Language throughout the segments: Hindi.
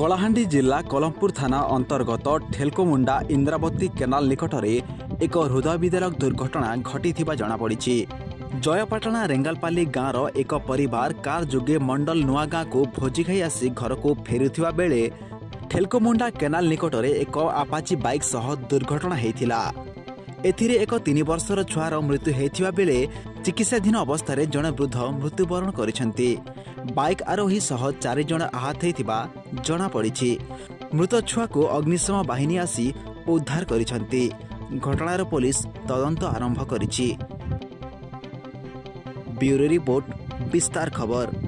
कलाहांडी जिला कलमपुर थाना अंतर्गत ठेलकोमुंडा इंद्रावती केनाल निकटरे एक हृदय विदारक दुर्घटना घटी जनापड़ी। जयपाटना रेंगालपाली गाँवर एक परिवार कार जोगे मंडल नुआ गाँ को भोजी खाई आसी घर को फेरुथिबा बेले ठेलकोमुंडा केनाल निकटरे एक आपाची बाइक सह दुर्घटना होइथिला। एथिरे एक 3 वर्षर छुआर मृत्यु होइथिबा बेले चिकित्साधीन अवस्था जड़े वृद्ध मृत्युवरण करिसेंती। बाइक आरोही सह 4 जण आहत होइथिबा जना पड़िछि। मृत छुआ को अग्निशम बाहिनी आसी उद्धार करिसेंती। घटनार पुलिस तदंत आरंभ करिछि। ब्यूरो रिपोर्ट विस्तार खबर।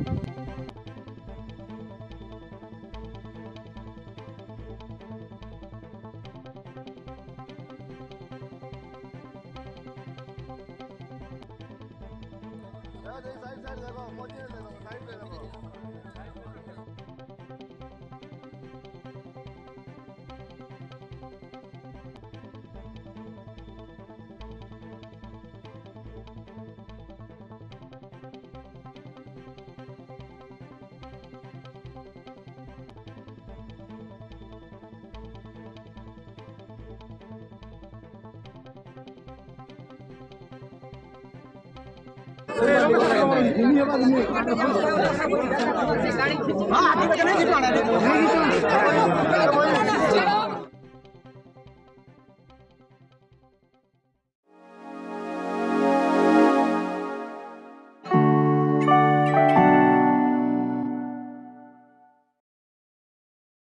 हाँ